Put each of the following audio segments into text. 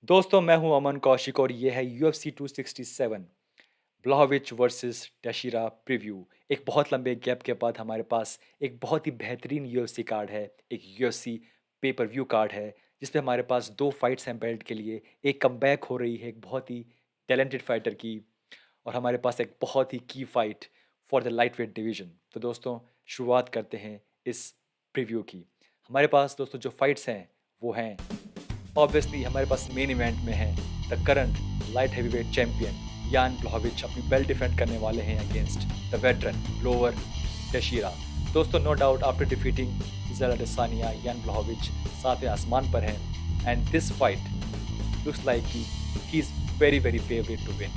दोस्तों मैं हूं अमन कौशिक और ये है UFC 267 ब्लाहोविच वर्सेस टशीरा प्रीव्यू। एक बहुत लंबे गैप के बाद हमारे पास एक बहुत ही बेहतरीन UFC कार्ड है, एक UFC पेपर व्यू कार्ड है जिसपे हमारे पास दो फाइट्स हैं बेल्ट के लिए। एक कमबैक हो रही है एक बहुत ही टैलेंटेड फाइटर की, और हमारे पास एक बहुत ही की fight for the light weight division. तो दोस्तों शुरुआत करते हैं इस प्रीव्यू की। हमारे पास दोस्तों जो फाइट्स हैं वो हैं, ऑब्वियसली हमारे पास मेन इवेंट में है the current light heavyweight champion Jan Blachowicz अपनी बेल्ट डिफेंड करने वाले हैं against the veteran Glover Teixeira. दोस्तों no doubt after defeating Israel Adesanya Jan Blachowicz सातवें आसमान पर हैं, and this fight looks like he is very very favourite to win.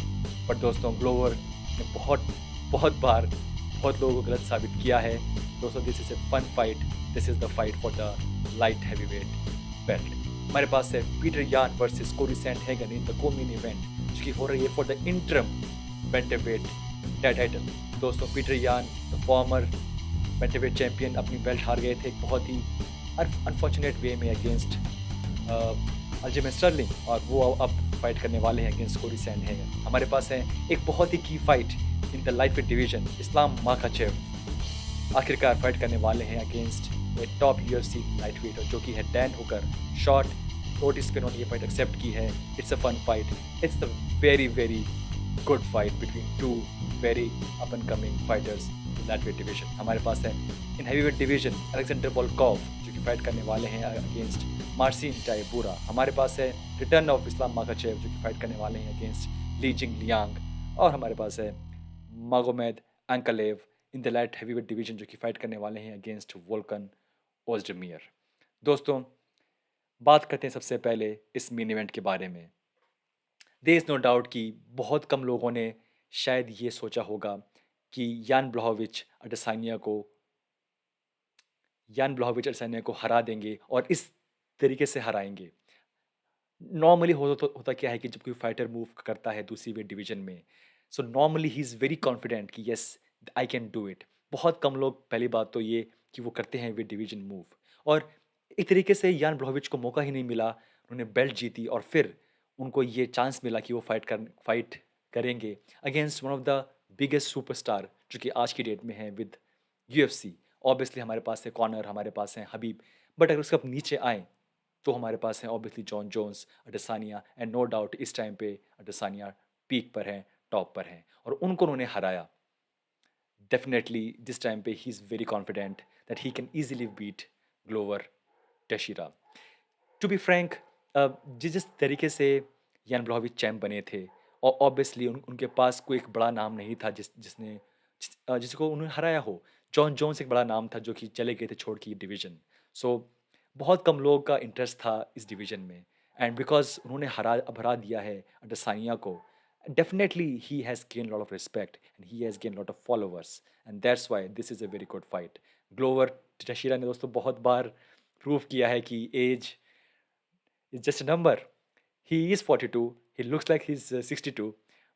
But दोस्तों ग्लोवर ने बहुत बहुत बार बहुत लोगों को गलत साबित किया है। दोस्तों this is a fun fight, this is the fight for the light heavyweight belt. हमारे पास है Peter Yan versus Cory Sandhagen in the co main event जो कि हो रही है for the interim bantamweight title. दोस्तों Peter Yan the former bantamweight champion अपनी बेल्ट हार गए थे एक बहुत ही अनफॉर्चुनेट वे में अगेंस्ट अल्जेमेन स्टर्लिंग, और वो अब फाइट करने वाले हैं अगेंस्ट कोरी सैंडहैगन। हमारे पास है एक बहुत ही की fight in the lightweight division, Islam Makhachev आखिरकार फाइट करने वाले हैं अगेंस्ट ए टॉप UFC लाइटवेट जो कि है डैन हुकर। शॉर्ट नोटिस पे उन्होंने ये फाइट एक्सेप्ट की है। It's a fun fight, it's a very very good fight between two very up and coming fighters in lightweight division. हमारे पास है in heavyweight division Alexander Volkov जो कि फाइट करने वाले हैं अगेंस्ट मार्सिन टाइबूरा। हमारे पास है रिटर्न ऑफ इस्लाम माखाचेव जो कि फाइट करने वाले हैं अगेंस्ट ली जिंग लियांग। और हमारे पास है Magomed Ankalaev in the light heavyweight division जो कि फाइट करने वाले हैं अगेंस्ट वोल्कन ओजडमियर। दोस्तों बात करते हैं सबसे पहले इस मेन इवेंट के बारे में। देयर इज नो डाउट कि बहुत कम लोगों ने शायद ये सोचा होगा कि यान ब्लॉविच अडेसानिया को हरा देंगे और इस तरीके से हराएंगे। नॉर्मली होता क्या है कि जब कोई फाइटर मूव करता है दूसरी वेट डिवीजन में, so normally he is very confident कि yes I can do it. बहुत कम लोग, पहली बात तो ये कि वो करते हैं वेट डिवीजन मूव, और एक तरीके से यान ब्लॉविच को मौका ही नहीं मिला। उन्होंने बेल्ट जीती और फिर उनको ये चांस मिला कि वो फाइट करेंगे against one of the biggest superstar जो कि आज की डेट में है विद UFC। ऑब्वियसली हमारे पास है कॉनर, हमारे पास है हबीब, बट अगर उसके अब नीचे आए तो हमारे पास है obviously Jon Jones, Adesanya, and no doubt इस टाइम पे अडेसानिया पीक पर हैं, टॉप पर हैं, और उनको उन्होंने हराया। डेफिनेटली दिस टाइम पे he is very confident that he can easily beat Glover Teixeira. To be frank, जिस जिस तरीके से यान ब्लॉविच चैम्प बने थे, और ऑब्वियसली उनके पास कोई एक बड़ा नाम नहीं था जिसको उन्होंने हराया हो। जॉन जोन्स एक बड़ा नाम था जो कि चले गए थे छोड़ के डिवीजन। सो बहुत कम लोगों का इंटरेस्ट था इस डिवीजन में, एंड बिकॉज उन्होंने हरा दिया है अडेसानिया को, definitely he has gain lot of respect and he has gain lot of followers, and that's why this is a very good fight. Glover Teixeira ने दोस्तों बहुत बार प्रूव किया है कि age is just a number. He is 42. He looks like he's 62.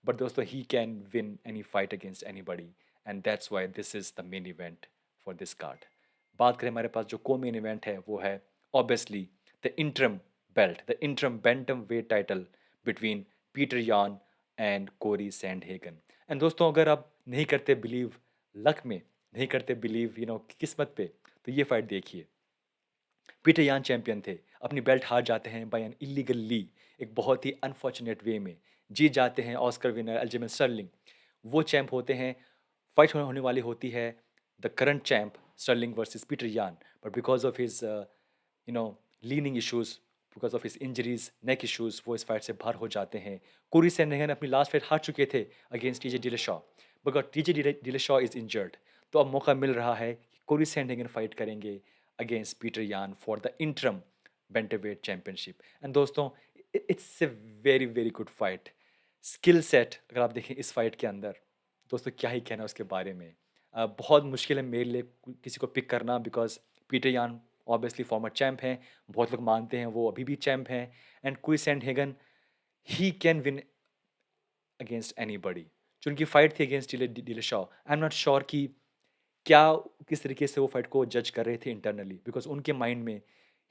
But दोस्तों he can win any fight against anybody. And that's why this is the main event for this card. बात करें हमारे पास जो को main event है वो है obviously the interim belt, the interim bantamweight title between Peter Yan and Corey Sandhagen. And दोस्तों अगर आप नहीं करते बिलीव लक में, नहीं करते बिलीव किस्मत पे, तो ये फाइट देखिए। पीटर यान चैंपियन थे, अपनी बेल्ट हार जाते हैं बाय एन इलीगल ली, एक बहुत ही अनफॉर्चुनेट वे में। जीत जाते हैं ऑस्कर विनर अल्जेमेन स्टर्लिंग, वो चैंप होते हैं। फाइट होने वाली होती है the current champ Sterling versus Peter Yan, but because of his leaning issues, because of his injuries, neck issues, वो इस फाइट से बाहर हो जाते हैं। कोरी सैंडहैगन अपनी लास्ट फाइट हार चुके थे against TJ Dillashaw, but TJ Dillashaw is injured. तो अब मौका मिल रहा है कि कोरी सैंडहैगन फाइट करेंगे against Peter Yan for the interim bantamweight championship. And दोस्तों it's a very very good fight. Skill set अगर आप देखें इस फाइट के अंदर, दोस्तों क्या ही कहना उसके बारे में। बहुत मुश्किल है मेरे लिए किसी को पिक करना, बिकॉज पीटर यान ऑब्वियसली फॉर्मर चैम्प हैं, बहुत लोग मानते हैं वो अभी भी चैम्प हैं, and Chris Sandhagen he can win against anybody. जो उनकी फाइट थी against Dillashaw, I am not sure कि क्या किस तरीके से वो फाइट को जज कर रहे थे इंटरनली, बिकॉज उनके माइंड में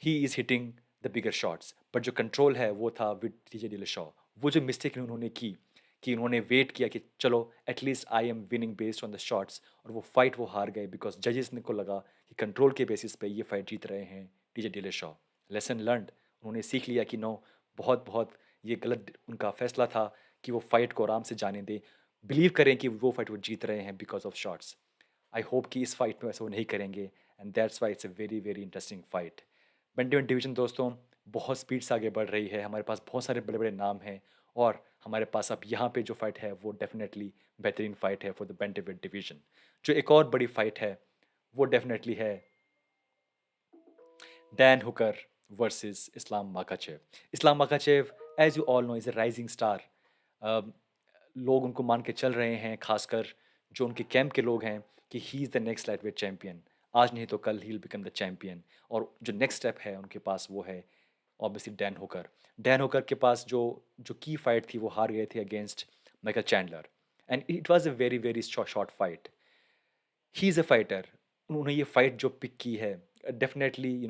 he is hitting the bigger shots, but जो कंट्रोल है वो था विद टीजे डिलशॉ। वो जो मिस्टेक उन्होंने की कि उन्होंने वेट किया कि चलो at least I am winning based on the shots, और वो फाइट वो हार गए बिकॉज जजेस ने को लगा कि कंट्रोल के बेसिस पे ये फाइट जीत रहे हैं टीजे डिलशॉ। लेसन लर्नड, उन्होंने सीख लिया कि नो, बहुत बहुत ये गलत उनका फैसला था कि वो फाइट को आराम से जाने दें, बिलीव करें कि वो फाइट वो जीत रहे हैं because of shots. I hope कि इस फाइट में ऐसा वो नहीं करेंगे, and that's why it's a very very interesting fight. Bantamweight division दोस्तों बहुत स्पीड से आगे बढ़ रही है, हमारे पास बहुत सारे बड़े बड़े नाम हैं, और हमारे पास अब यहाँ पे जो फाइट है वो डेफिनेटली बेहतरीन फाइट है फॉर द बेंटोवेट डिवीजन। जो एक और बड़ी फाइट है वो डेफिनेटली है Dan Hooker versus Islam Makhachev. Islam Makhachev, as you all know, is a rising star. लोग उनको मान के चल रहे हैं, खासकर जो उनके कैंप के लोग हैं, कि he is the next lightweight champion. आज नहीं तो कल he will become the champion. और जो नेक्स्ट स्टेप है उनके पास वो है obviously Dan Hooker. Dan Hooker के पास जो जो की फाइट थी वो हार गए थे against Michael Chandler, and it was a very very short fight. He is a fighter. उन्होंने ये फाइट जो पिक की है, डेफिनेटली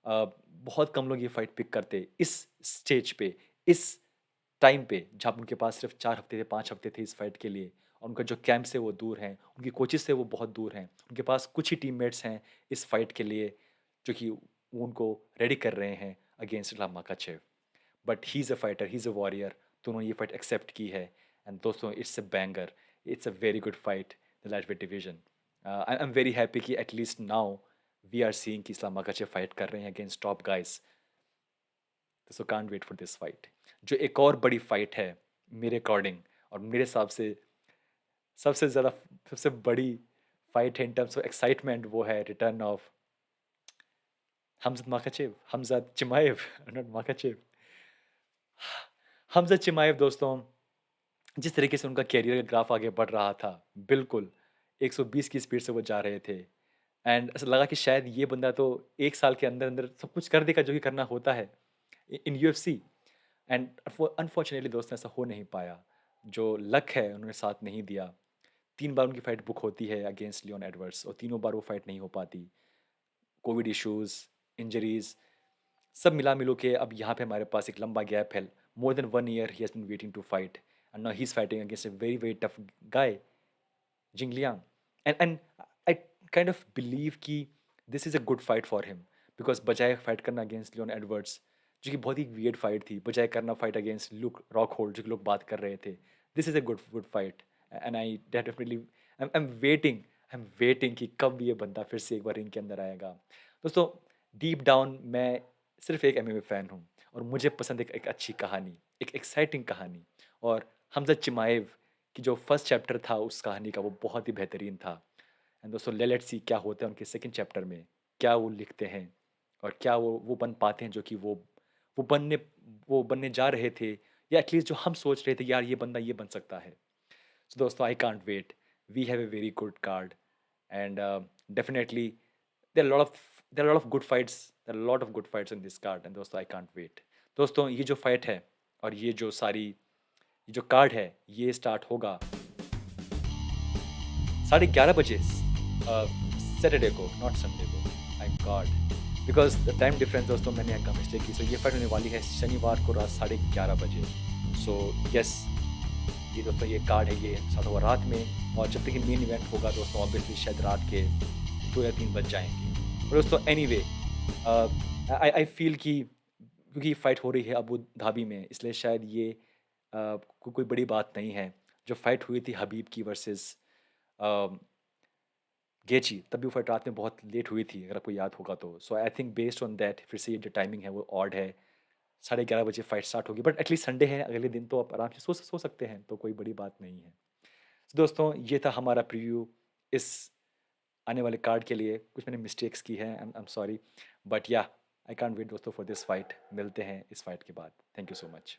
बहुत कम लोग ये फाइट पिक करते इस स्टेज पे, इस टाइम पे, जब उनके पास सिर्फ 4 हफ्ते थे, 5 हफ्ते थे इस फाइट के लिए, और उनका जो कैंप से वो दूर हैं, उनकी कोचेस से वो बहुत दूर हैं, उनके पास कुछ ही टीममेट्स हैं इस फाइट के लिए जो कि वो उनको रेडी कर रहे हैं against Islam Makhachev. But he is a fighter, he is a warrior, तो उन्होंने ये फाइट एक्सेप्ट की है। एंड दोस्तों it's a banger, it's a very good fight the lightweight division. I am very happy कि at least now we are seeing कि Islam Makhachev fight कर रहे हैं against top guys. So can't wait for this fight. जो एक और बड़ी fight है मेरे अकॉर्डिंग, और मेरे हिसाब से सबसे ज़्यादा, सबसे बड़ी फाइट है इन टर्म्स ऑफ एक्साइटमेंट, वो है return of हमजत Makhachev, हमजत चिमाएव, not Makhachev. हमजत चिमाएव दोस्तों, जिस तरीके से उनका कैरियर का ग्राफ आगे बढ़ रहा था, बिल्कुल 120 की स्पीड से वो जा रहे थे, एंड ऐसा लगा कि शायद ये बंदा तो 1 साल के अंदर अंदर सब कुछ कर देगा जो कि करना होता है इन यूएफसी। एंड अनफॉर्चुनेटली दोस्तों ऐसा हो नहीं पाया। जो लक है उन्होंने साथ नहीं दिया। 3 बार उनकी फाइट बुक होती है अगेंस्ट लियोन एडवर्ड्स, और तीनों बार वो फाइट नहीं हो पाती। कोविड इश्यूज, इंजरीज, सब मिला मिलो के अब यहाँ पे हमारे पास एक लंबा गैप है। More than 1 year he has been waiting to fight, and now he is fighting against a very very tough guy, Jingliang. And I kind of believe कि this is a good fight for him, because बजाय fight करना against Leon Edwards, जो कि बहुत ही weird fight थी, बजाय करना fight against look Rockhold जो कि लोग बात कर रहे थे, this is a good good fight. And I definitely I am waiting कि कब ये बंदा फिर से एक बार रिंग के अंदर आएगा। दोस्तों डीप डाउन मैं सिर्फ एक एमएमए फैन हूँ, और मुझे पसंद एक अच्छी कहानी, एक एक्साइटिंग कहानी, और हमजा चिमाएव कि जो फर्स्ट चैप्टर था उस कहानी का वो बहुत ही बेहतरीन था। एंड दोस्तों लेट्स सी क्या होता है उनके सेकंड चैप्टर में, क्या वो लिखते हैं, और क्या वो बन पाते हैं जो कि वो बनने वो बनने जा रहे थे, या एटलीस्ट जो हम सोच रहे थे यार ये बंदा ये बन सकता है। सो दोस्तों I can't wait, we have a very good card, and definitely there are a lot of there are a lot of good fights, there are a lot of good fights in this card, and दोस्तों I can't wait। दोस्तों ये जो fight है और ये जो card है ये स्टार्ट होगा 11:30 बजे सैटरडे को, नॉट संडे को। Thank God, because the time difference दोस्तों मैंने यहाँ का मिस्टेक की। सो ये फाइट होने वाली है शनिवार को रात 11:30 बजे। सो यस, ये दोस्तों ये कार्ड है, ये स्टार्ट होगा रात में, और जब तक ये मेन इवेंट होगा दोस्तों ऑब्वियसली शायद रात के 2 या 3 बज जाएंगे। और दोस्तों एनीवे आई आई फील कि क्योंकि फाइट हो रही है अबू धाबी में, इसलिए शायद ये कोई बड़ी बात नहीं है। जो फाइट हुई थी हबीब की वर्सेस गेची, तब भी वो फाइट रात में बहुत लेट हुई थी अगर आपको याद होगा तो। So I think based on that फिर से ये जो टाइमिंग है वो ऑड है, 11:30 बजे फाइट स्टार्ट होगी, बट एटलीस्ट संडे है, अगले दिन तो आप आराम से सो सकते हैं, तो कोई बड़ी बात नहीं है। So, दोस्तों ये था हमारा प्रीव्यू इस आने वाले कार्ड के लिए। कुछ मैंने मिस्टेक्स की हैं, आई एम सॉरी, बट या आई कांट वेट दोस्तों फॉर दिस फाइट। मिलते हैं इस फाइट के बाद। Thank you so much.